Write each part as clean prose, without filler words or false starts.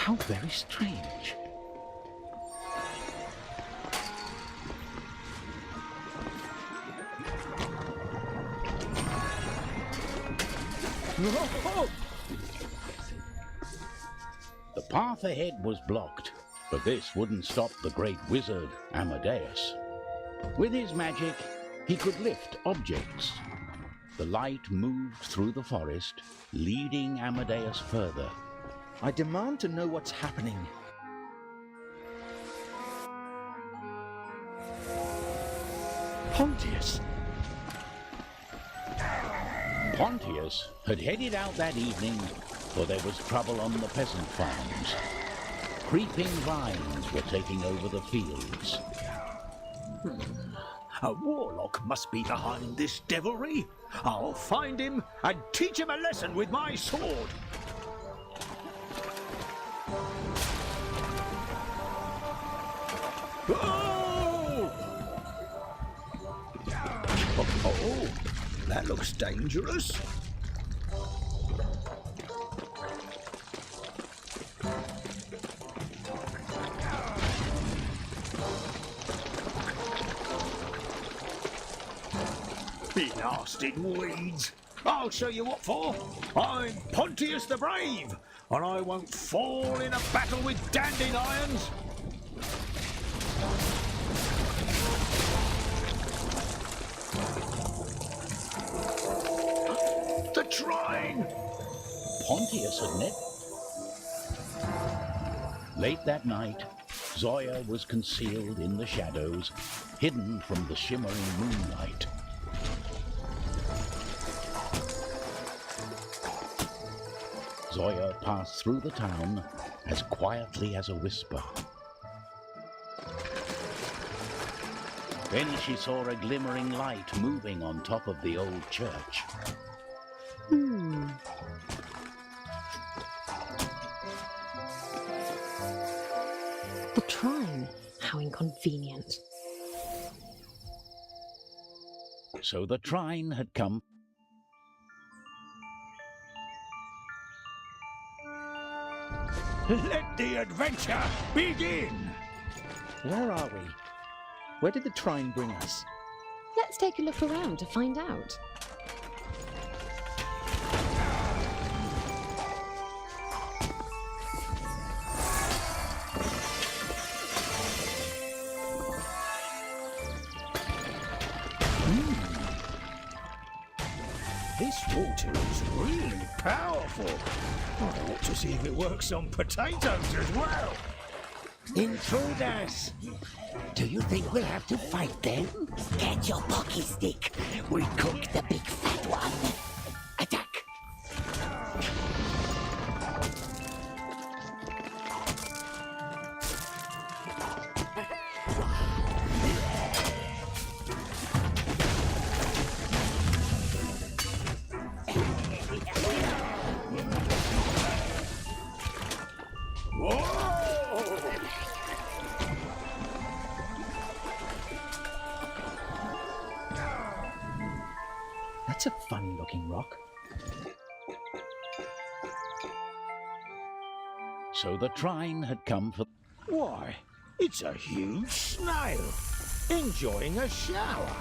How very strange. The path ahead was blocked, but this wouldn't stop the great wizard Amadeus. With his magic, he could lift objects. The light moved through the forest, leading Amadeus further. I demand to know what's happening. Pontius! Pontius had headed out that evening, for there was trouble on the peasant farms. Creeping vines were taking over the fields. A warlock must be behind this devilry. I'll find him and teach him a lesson with my sword. Oh! Oh, that looks dangerous. Blasted weeds! I'll show you what for. I'm Pontius the Brave, and I won't fall in a battle with dandelions. The Trine! Pontius had Late that night, Zoya was concealed in the shadows, hidden from the shimmering moonlight. Zoya passed through the town as quietly as a whisper. Then she saw a glimmering light moving on top of the old church. The Trine. How inconvenient. So the Trine had come. Let the adventure begin! Where are we? Where did the Trine bring us? Let's take a look around to find out. This water is really powerful. I ought to see if it works on potatoes as well. Intruders! Do you think we'll have to fight them? Get your pocky stick. We cooked the big fat one. Attack! That's a funny-looking rock. So the Trine had come for... Why, it's a huge snail, enjoying a shower.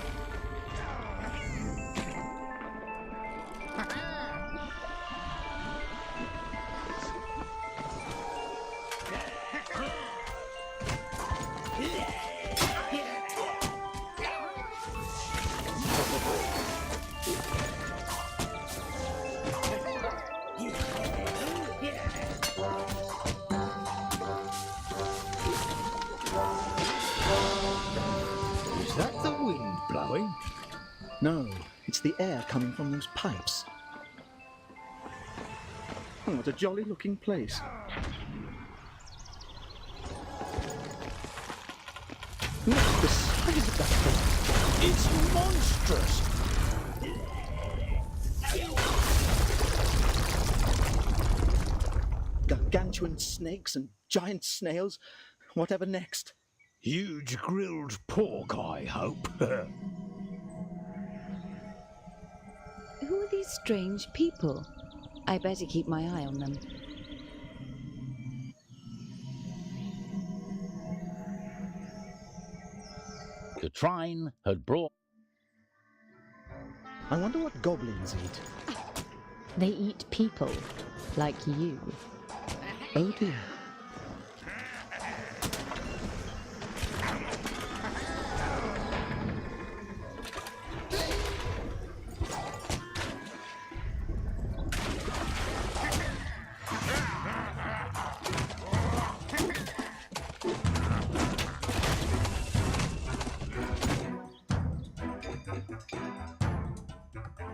Is that the wind blowing? No, it's the air coming from those pipes. Oh, what a jolly-looking place. Look at the size of that thing. It's monstrous! Gargantuan snakes and giant snails. Whatever next? Huge grilled pork, I hope. Who are these strange people? I better keep my eye on them. The Trine had brought... I wonder what goblins eat. They eat people, like you. Oh dear.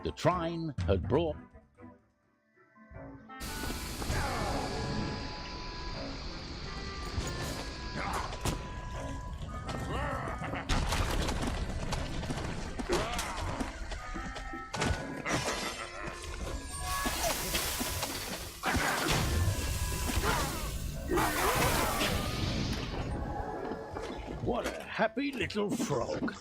The Trine had brought... What a happy little frog.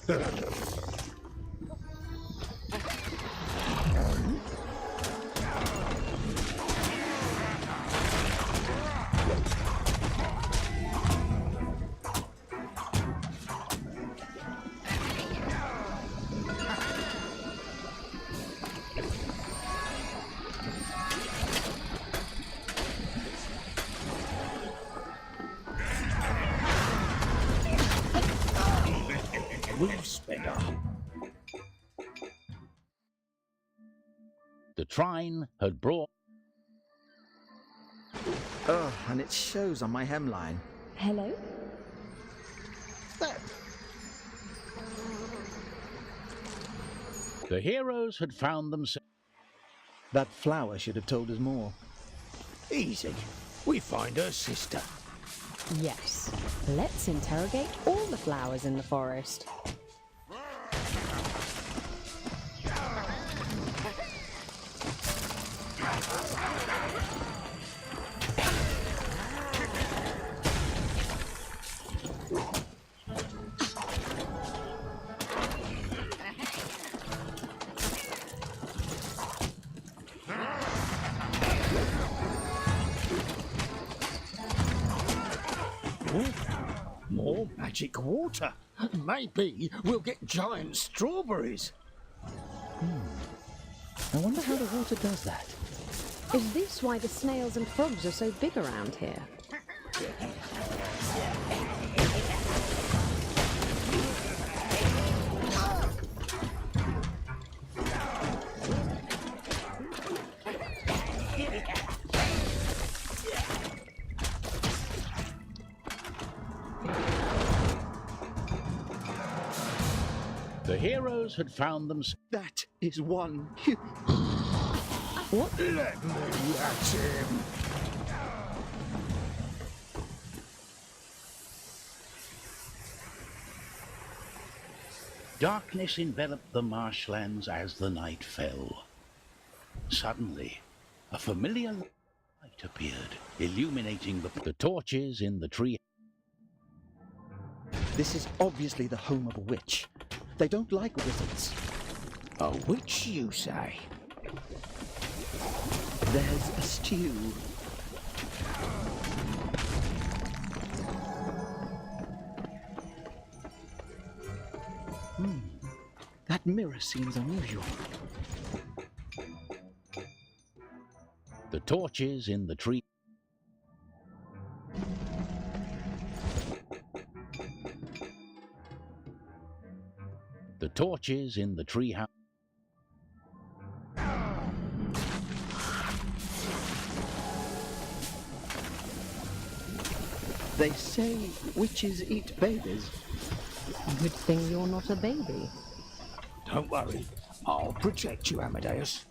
Wolf spinner. The Trine had brought... Oh, and it shows on my hemline. Hello? The heroes had found themselves... That flower should have told us more. Easy. We find her sister. Yes. Let's interrogate all the flowers in the forest. More magic water. Maybe we'll get giant strawberries. I wonder how the water does that. Is this why the snails and frogs are so big around here? The heroes had found themselves... That is one. What? Let me at him. Darkness enveloped the marshlands as the night fell. Suddenly, a familiar light appeared, illuminating the torches in the tree. This is obviously the home of a witch. They don't like wizards. A witch, you say? There's a stew. That mirror seems unusual. The torches in the tree. The torches in the treehouse. They say witches eat babies. Good thing you're not a baby. Don't worry. I'll protect you, Amadeus.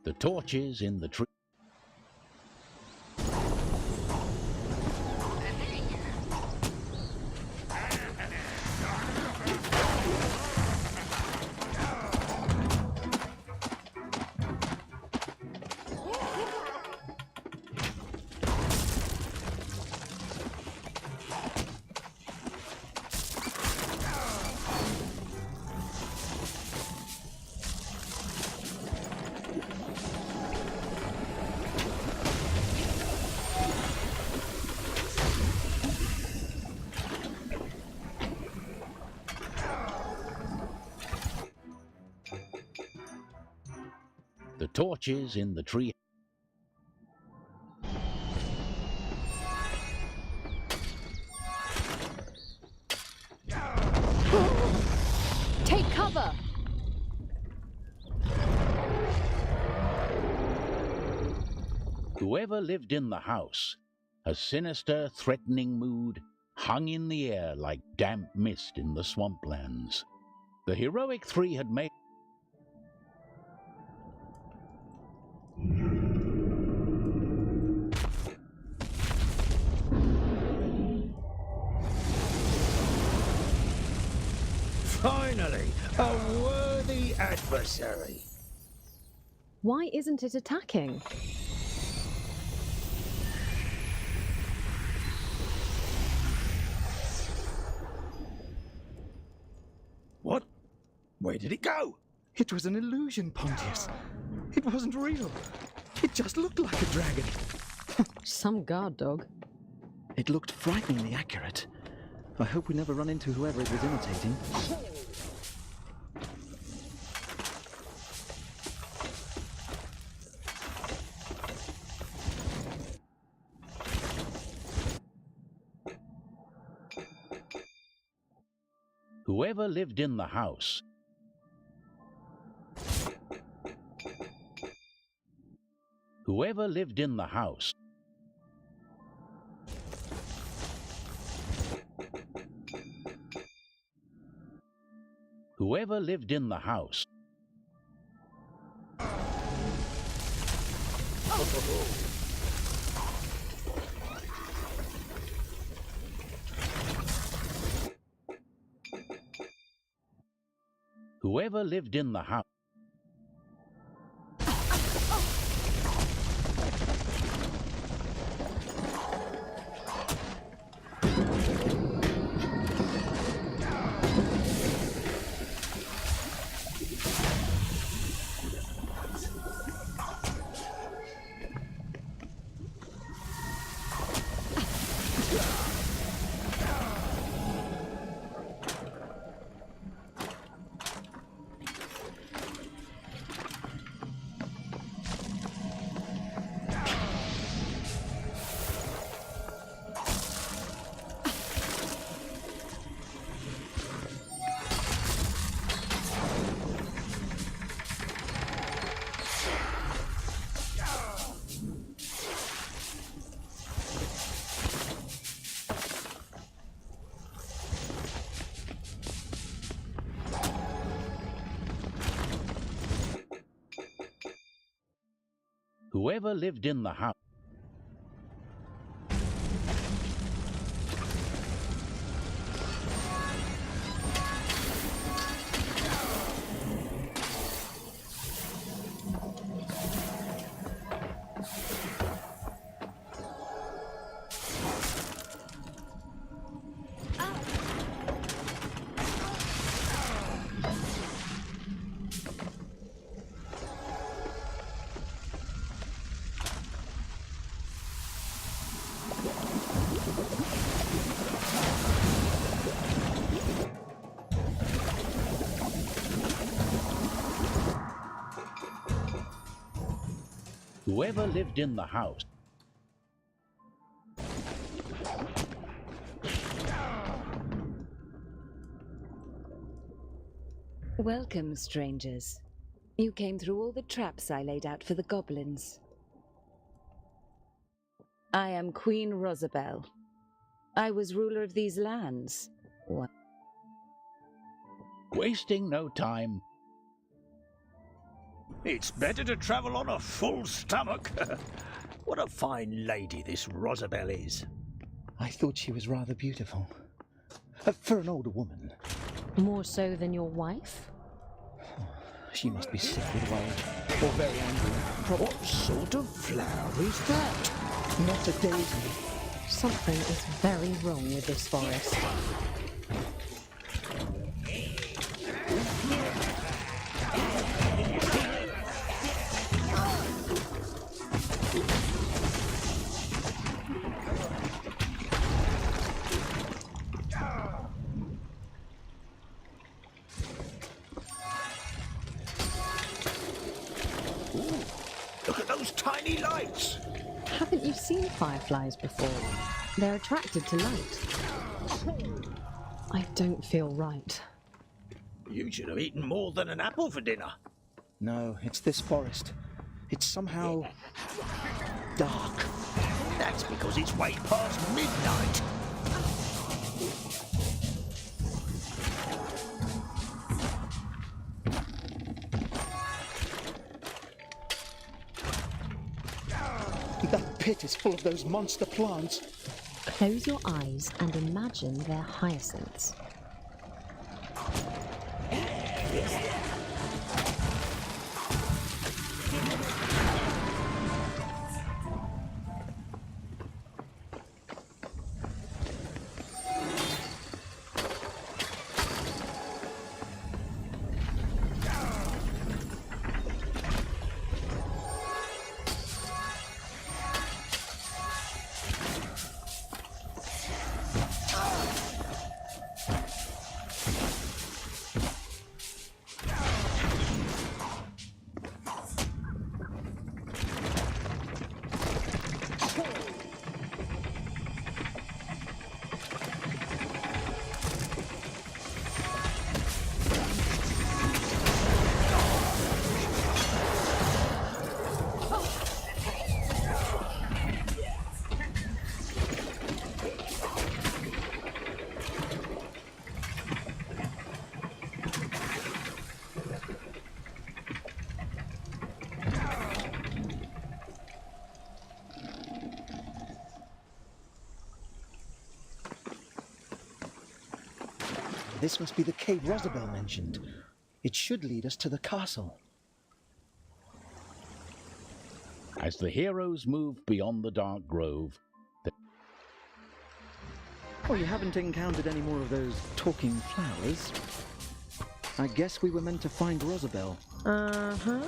The torches in the tree. torches in the tree. Take cover! Whoever lived in the house, a sinister, threatening mood hung in the air like damp mist in the swamplands. The heroic three had made Finally, a worthy adversary. Why isn't it attacking? What? Where did it go? It was an illusion, Pontius. It wasn't real. It just looked like a dragon. Some guard dog. It looked frighteningly accurate. I hope we never run into whoever it was imitating. whoever lived in the house. Whoever lived in the house. Whoever lived in the house. Whoever lived in the house. Whoever lived in the house. Whoever lived in the house. Welcome, strangers. You came through all the traps I laid out for the goblins. I am Queen Rosabelle. I was ruler of these lands. What? Wasting no time. It's better to travel on a full stomach. What a fine lady this Rosabelle is. I thought she was rather beautiful. For an older woman. More so than your wife? She must be sick with rage, or very angry. What sort of flower is that? Not a daisy. Something is very wrong with this forest. Haven't you seen fireflies before? They're attracted to light. I don't feel right. You should have eaten more than an apple for dinner. No, it's this forest. It's somehow dark. That's because it's way past midnight. That pit is full of those monster plants. Close your eyes and imagine they're hyacinths. This must be the cave Rosabelle mentioned. It should lead us to the castle. As the heroes move beyond the dark grove, Oh, you haven't encountered any more of those talking flowers? I guess we were meant to find Rosabelle. Uh-huh.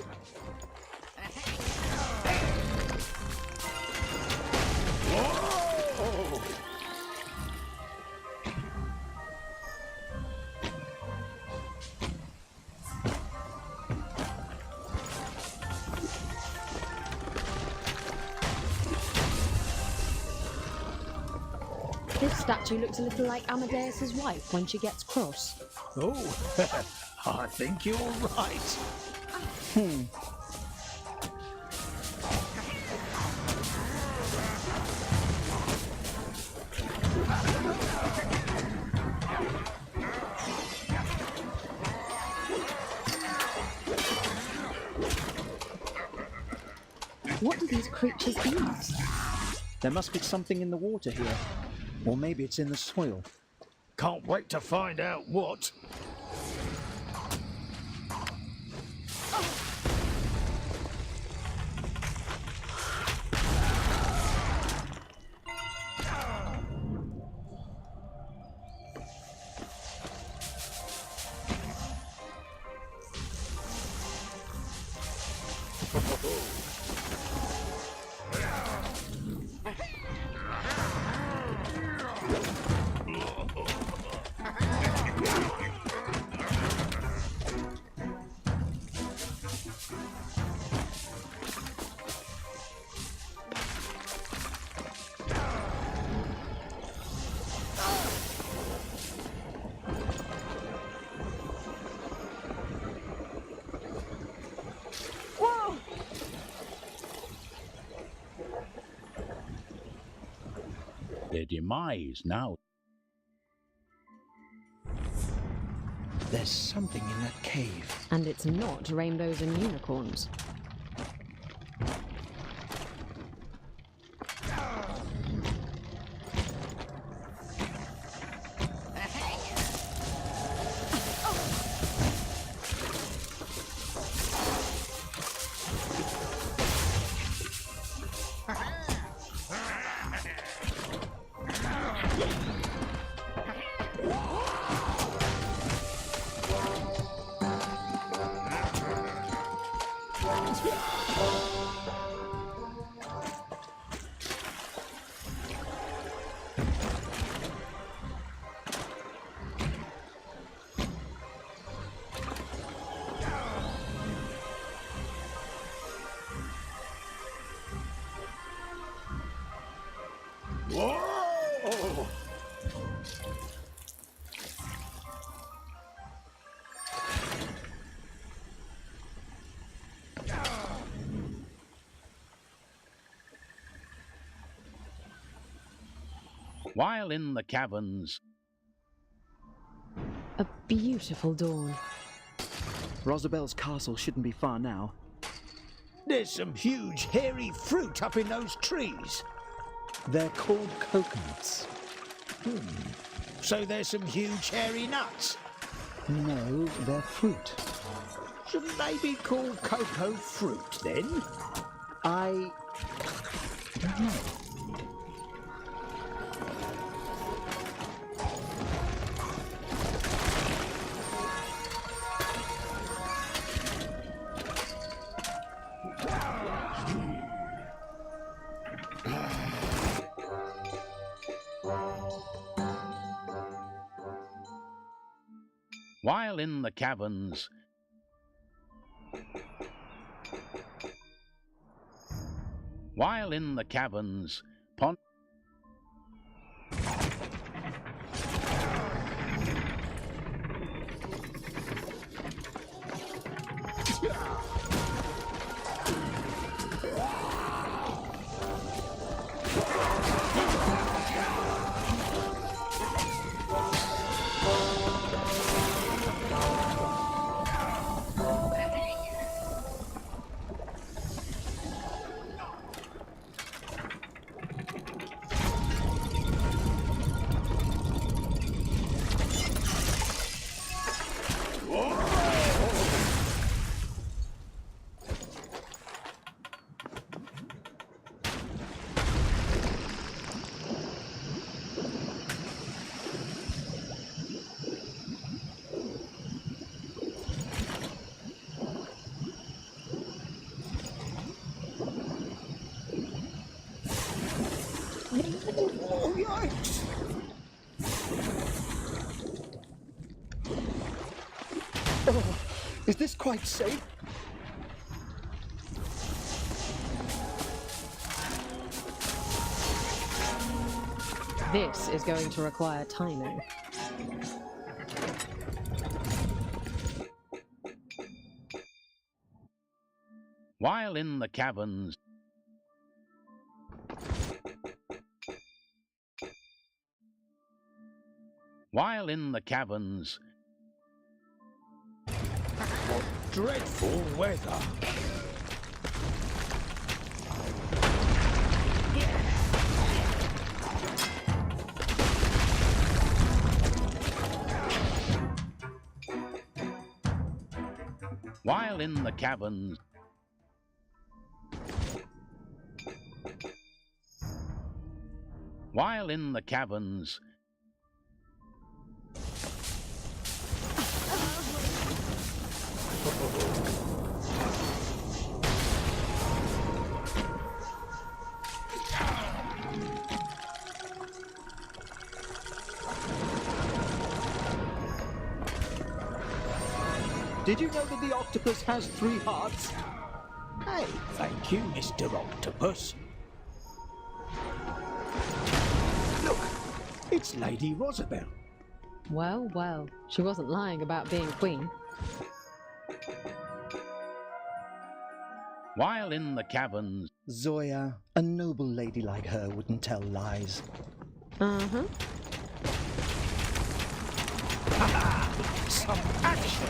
This statue looks a little like Amadeus's wife when she gets cross. Oh, I think you're right. What do these creatures eat? There must be something in the water here. Or maybe it's in the soil. Can't wait to find out what. their demise now. There's something in that cave. And it's not rainbows and unicorns. Whoa! While in the caverns, A beautiful dawn. Rosabelle's castle shouldn't be far now. There's some huge hairy fruit up in those trees. They're called coconuts. So there's some huge hairy nuts. No, they're fruit. Shouldn't they be called cocoa fruit then? I don't know. while in the caverns, Pon. Oh, yikes! Oh, is this quite safe? This is going to require timing. While in the caverns, Dreadful weather. while in the caverns, while in the caverns, Did you know that the octopus has 3 hearts? Hey, thank you, Mr. Octopus. Look, it's Lady Rosabelle. Well, well, she wasn't lying about being queen. while in the caverns, Zoya, a noble lady like her wouldn't tell lies. Uh-huh. Some action!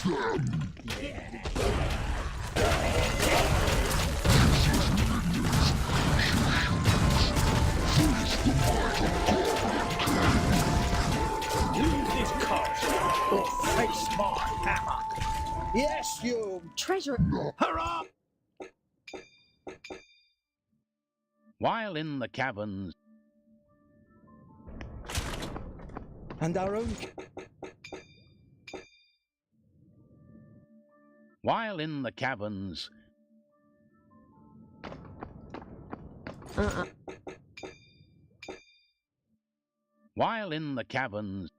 Leave this castle or face my hammer. Yes, you. Treasure. Hurrah! While in the caverns, And our own... while in the caverns, while in the caverns,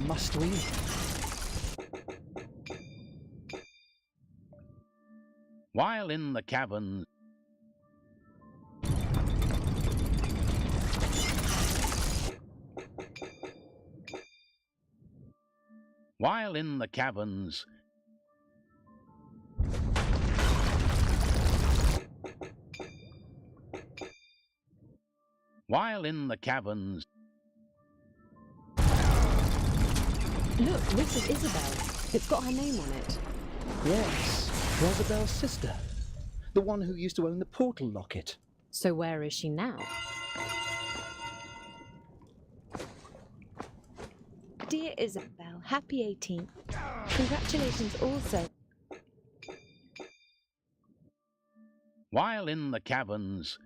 Must we? while in the caverns, while in the caverns, while in the caverns, Look, this is Isabel. It's got her name on it. Yes, Rosabel's sister. The one who used to own the portal locket. So where is she now? Dear Isabel, happy 18th. Congratulations also. while in the caverns,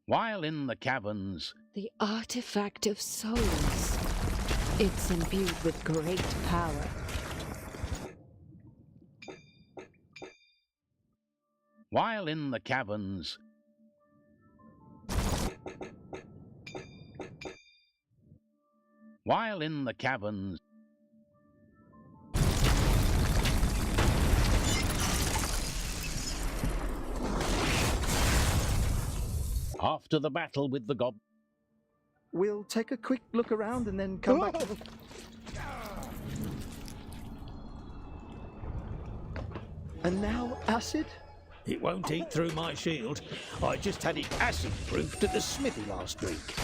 while in the caverns, The artifact of souls. It's imbued with great power. while in the caverns, while in the caverns, after the battle with the goblin. We'll take a quick look around and then come back. And now acid? It won't eat through my shield. I just had it acid-proofed at the smithy last week.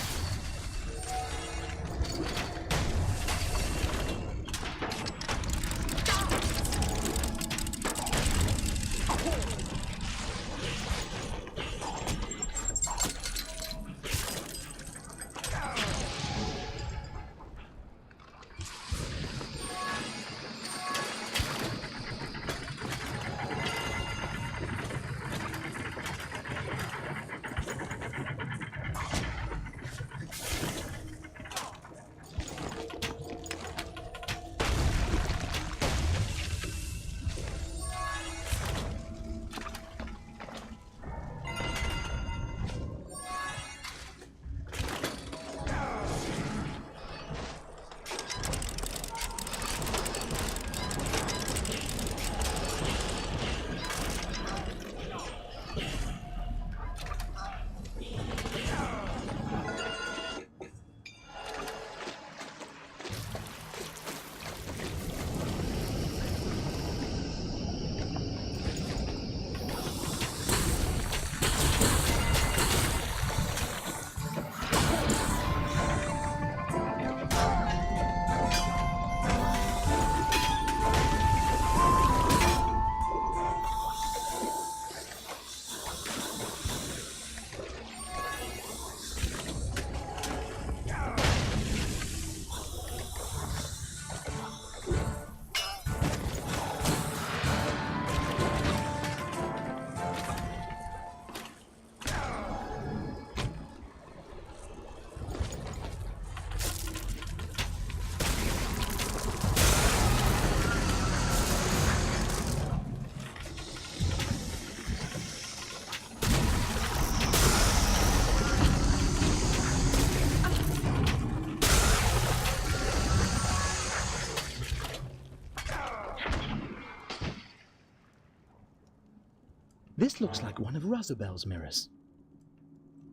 This looks like one of Rosabel's mirrors.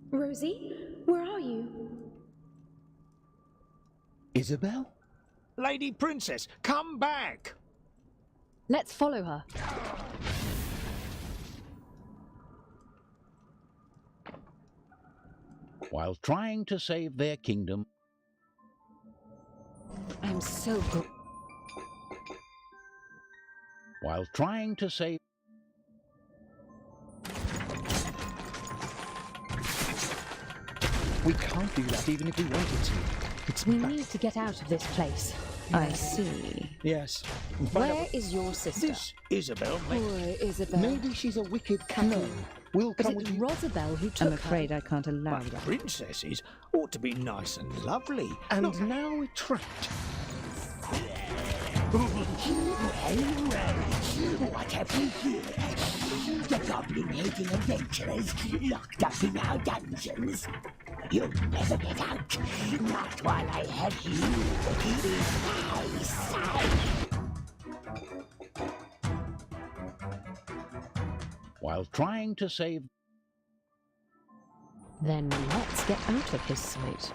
Rosie, where are you? Isabel? Lady Princess, come back! Let's follow her. while trying to save their kingdom. I'm so good. While trying to save. We can't do that even if we wanted to. It's We need to get out of this place. I see. Yes. Where is your sister? This Isabel may... Poor Isabel. Maybe she's a wicked captain. We'll But come it with was you. Rosabelle who took I'm afraid her. I can't allow But that. princesses ought to be nice and lovely. And Not- now we're trapped. What have we here? The goblin-hating adventurers locked up in our dungeons. You'll never get out. Not while I have you in my sight. While trying to save. Then let's get out of his sight.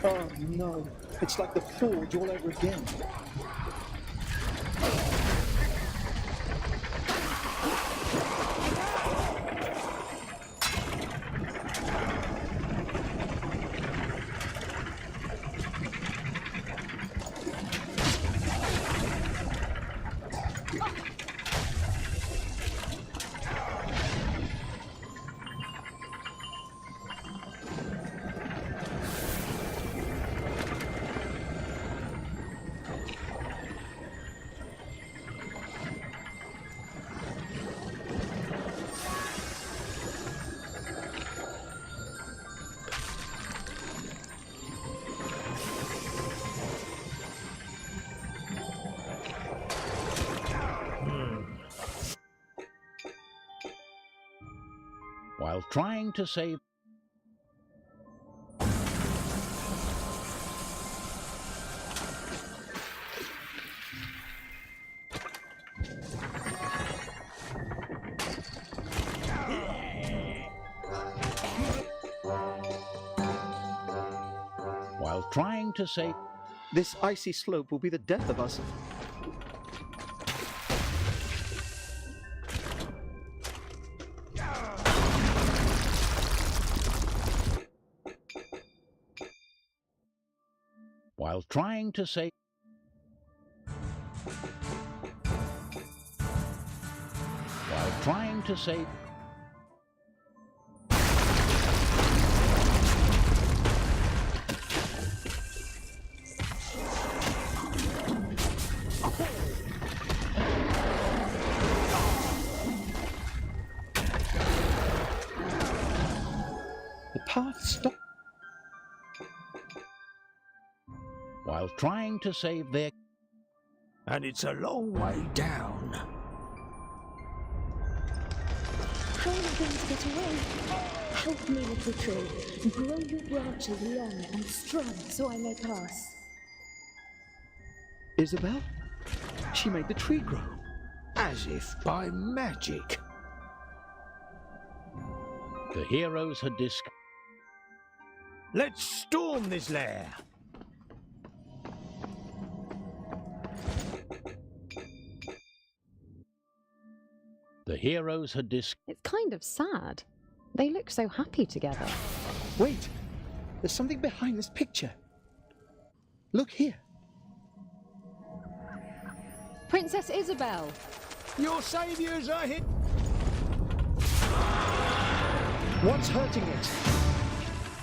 Oh no. It's like the Forge all over again. While trying to save. While trying to save. This icy slope will be the death of us. While trying to save. While trying to save. The path stopped. While trying to save their. And it's a long way down. How are you going to get away? Help me, little tree. Grow your branches long and strong so I may pass. Isabel? She made the tree grow. As if by magic. The heroes had discovered. Let's storm this lair. The heroes had discovered. It's kind of sad. They look so happy together. Wait! There's something behind this picture. Look here. Princess Isabel! Your saviours are here. What's hurting it?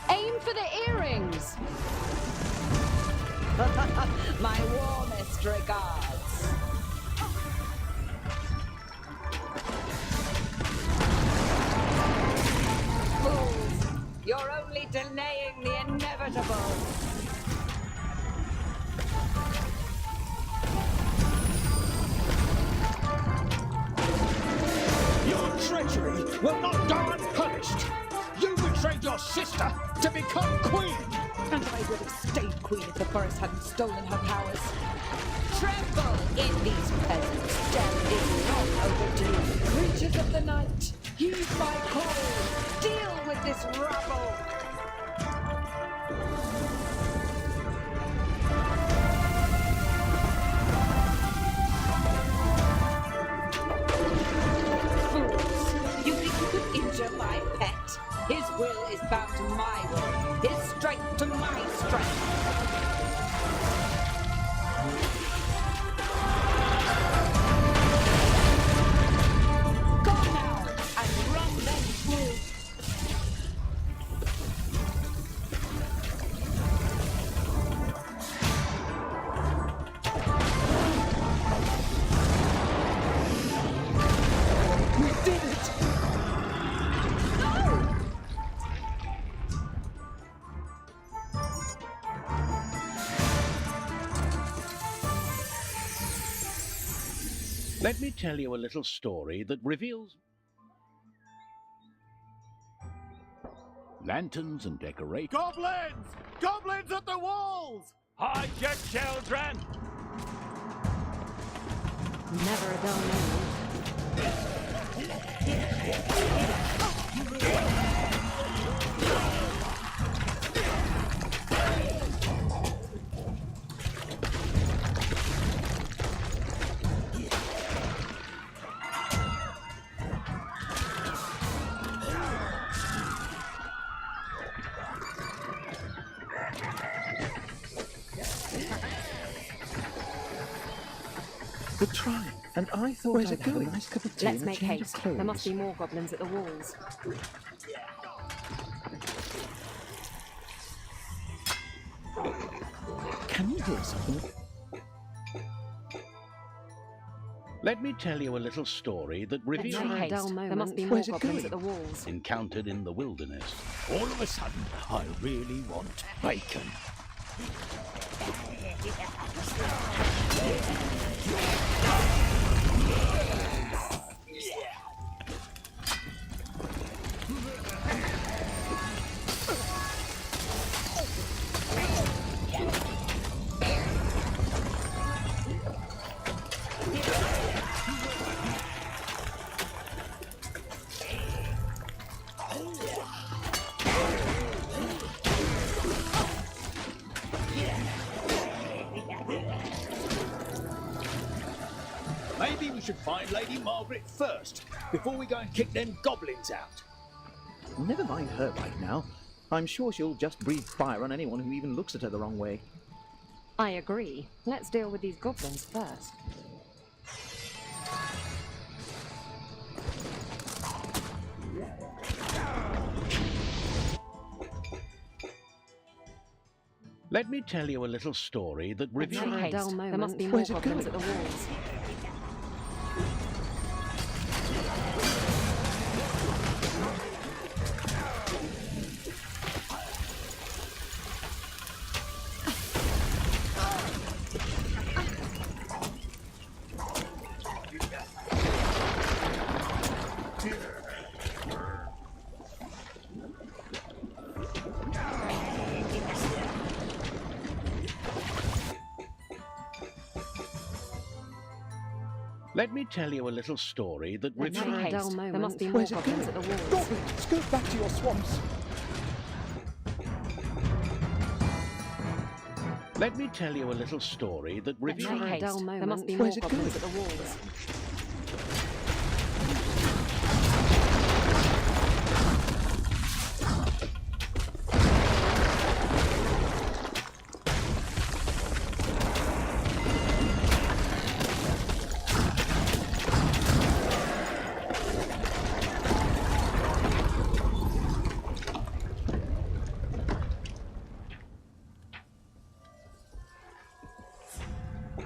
Aim for the earrings! My warmest regards. delaying the inevitable. Your treachery will not go unpunished. You betrayed your sister to become queen. And I would have stayed queen if the forest hadn't stolen her powers. Tremble in these peasants. Death is not overdue. Creatures of the night, heed my call. Deal with this rabble. Fools, you think you could injure my pet? His will is bound to my will. His strength to my strength. Let me tell you a little story that reveals lanterns and decorations. Goblins! Goblins at the walls! Hide your children. Never a dull moment. The Trine, and I thought Where's I'd it have a going? nice cup of tea Let's and a make change of haste. There must clothes. be more goblins at the walls. Can you hear something? Let me tell you a little story that Let's reveals make haste. There must be more Where's it goblins going? at the walls. encountered in the wilderness. All of a sudden, I really want bacon. Maybe we should find Lady Margaret first, before we go and kick them goblins out. Never mind her right now. I'm sure she'll just breathe fire on anyone who even looks at her the wrong way. I agree. Let's deal with these goblins first. Let me tell you a little story that Let's reveals make haste. There must be more Where's it goblins at going? the walls. Let me tell you a little story that Let's reveals make haste. There must be more Where's it goblins going? at the walls. Goblins, go back to your swamps. Let me tell you a little story that Let's reveals make haste. There must be more Where's it goblins at going? the walls.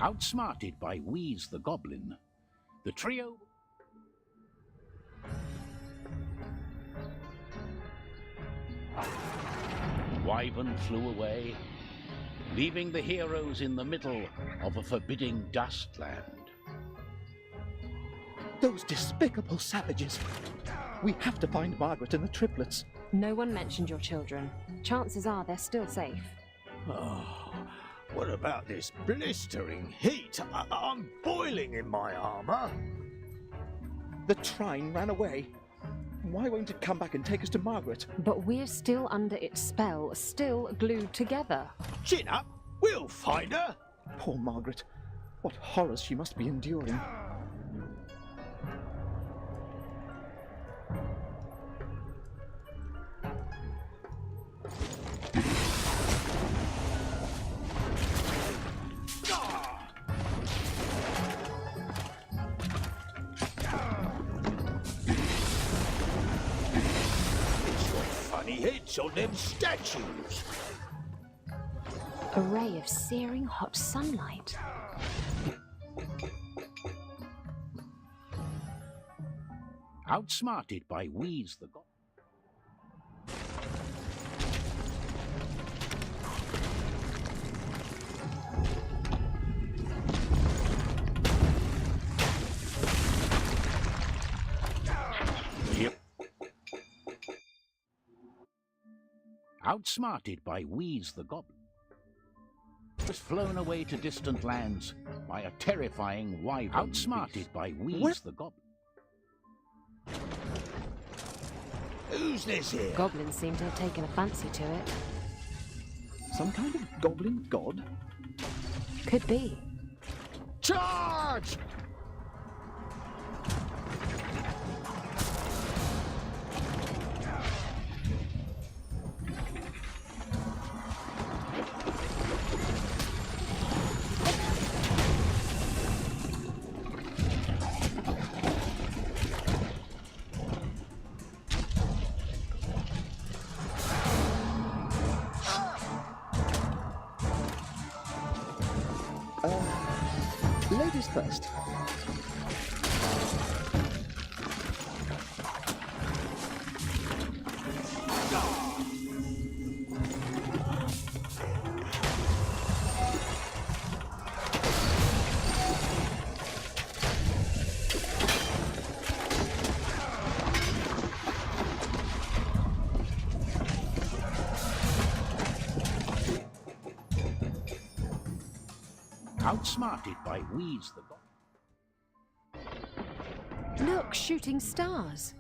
outsmarted by Wheeze the Goblin. The trio wyvern flew away, leaving the heroes in the middle of a forbidding dustland. Those despicable savages. We have to find Margaret and the triplets. No one mentioned your children. Chances are they're still safe. Oh, what about this blistering heat? I'm boiling in my armour. The Trine ran away. Why won't it come back and take us to Margaret? But we're still under its spell, still glued together. Chin up, we'll find her. Poor Margaret. What horrors she must be enduring. Hits on them statues. A ray of searing hot sunlight. Outsmarted by Wheeze the Goblin. Outsmarted by Wheeze the Goblin, was flown away to distant lands by a terrifying wyvern. Outsmarted by Wheeze the Goblin. Who's this here? Goblins seem to have taken a fancy to it. Some kind of goblin god? Could be. Charge! Ladies first. Outsmarted by Wheeze the Goblin. Look, shooting stars.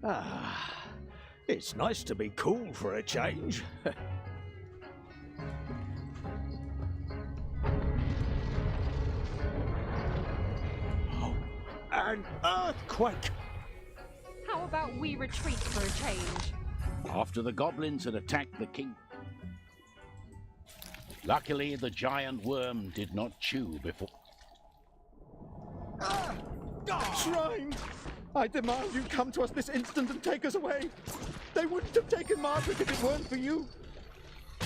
Ah, it's nice to be cool for a change. Oh, an earthquake! How about we retreat for a change? After the goblins had attacked the king. Luckily, the giant worm did not chew before. Trine! I demand you come to us this instant and take us away. They wouldn't have taken Margaret if it weren't for you.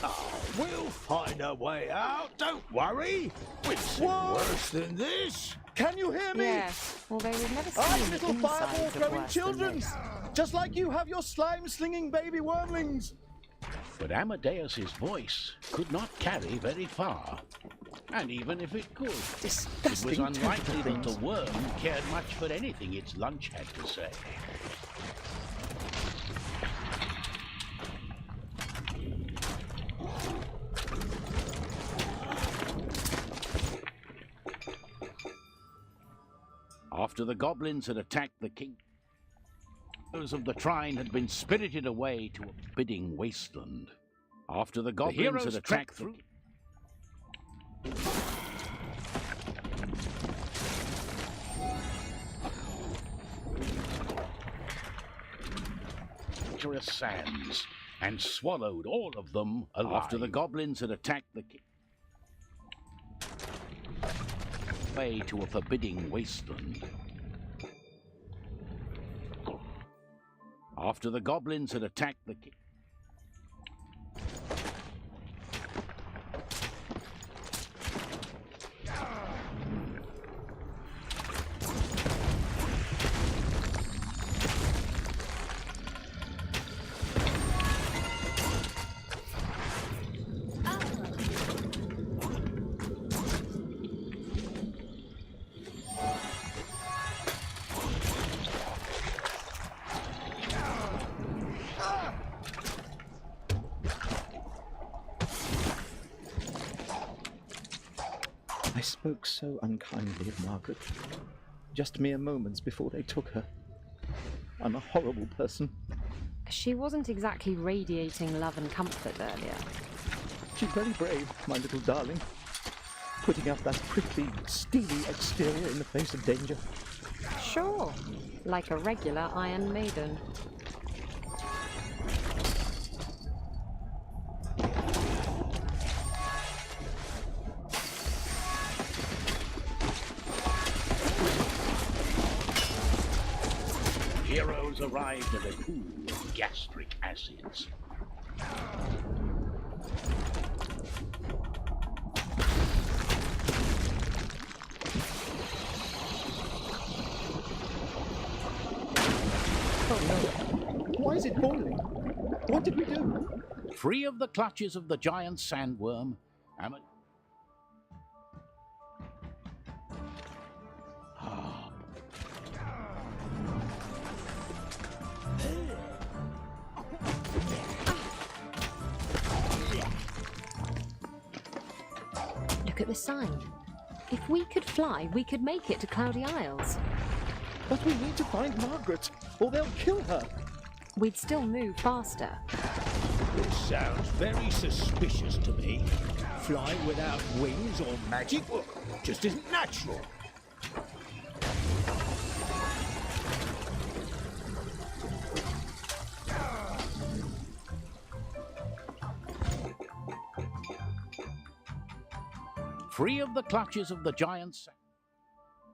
Oh, we'll find a way out, don't worry. We've seen worse than this. Can you hear me? Yes, although we've never seen I'm the little insides fireball of throwing worse than children. this. Just like you have your slime slinging baby wormlings. But Amadeus's voice could not carry very far. And even if it could, it was Disgusting unlikely that things. the worm cared much for anything its lunch had to say. After the goblins had attacked the king, those of the Trine had been spirited away to a forbidding wasteland. After the goblins had attacked through. Dangerous sands and swallowed all of them alive. After the goblins had attacked the king. Way to a forbidding wasteland. After the goblins had attacked the king. I spoke so unkindly of Margaret, just mere moments before they took her. I'm a horrible person. She wasn't exactly radiating love and comfort earlier. She's very brave, my little darling, putting up that prickly, steely exterior in the face of danger. Sure, like a regular Iron Maiden. Heroes arrived at a pool of gastric acids. Oh no! Why is it boiling? What did we do? Free of the clutches of the giant sandworm, Look at the sign. If we could fly, we could make it to Cloudy Isles. But we need to find Margaret, or they'll kill her. We'd still move faster. This sounds very suspicious to me. Flying without wings or magic, well, just isn't natural. free of the clutches of the giants,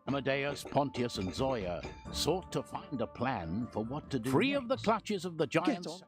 Amadeus, Pontius, and Zoya sought to find a plan for what to do. Free of the clutches of the giants.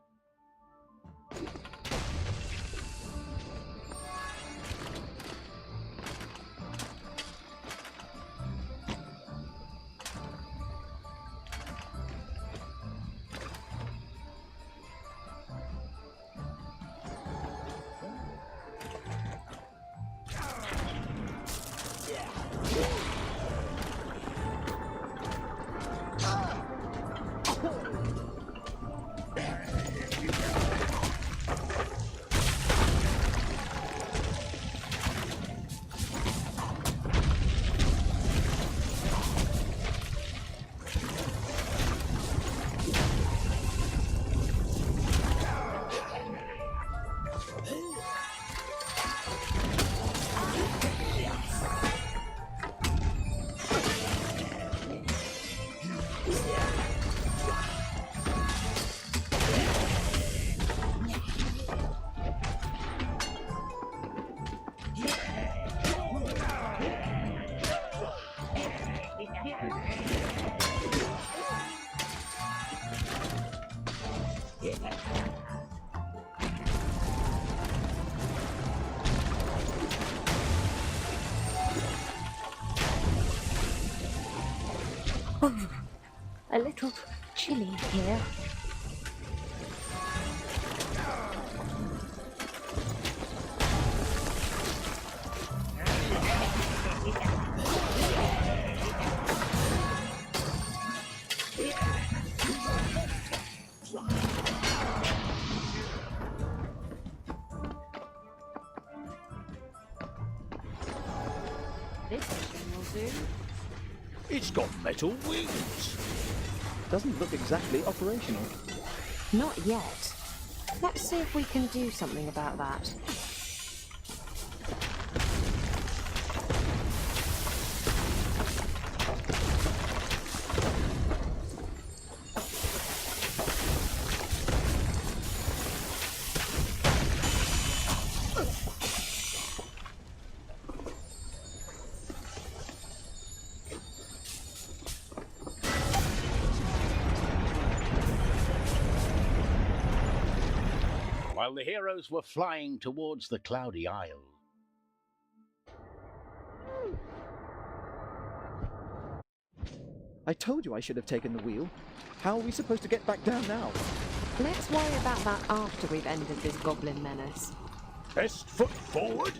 A little chilly here. This machine will do. It's got metal wings. Doesn't look exactly operational. Not yet. Let's see if we can do something about that. While the heroes were flying towards the Cloudy Isle, I told you I should have taken the wheel. How are we supposed to get back down now? Let's worry about that after we've ended this goblin menace. Best foot forward.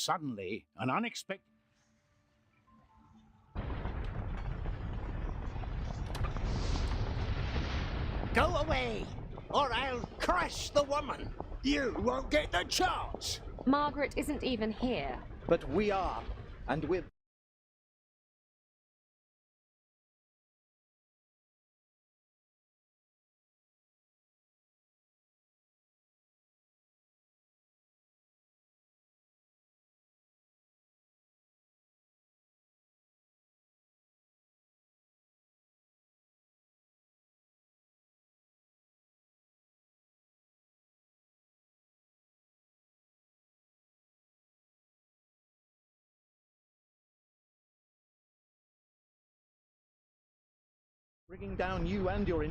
Suddenly, an unexpected... Go away, or I'll crush the woman. You won't get the chance. Margaret isn't even here. But we are, and we're... bringing down you and your...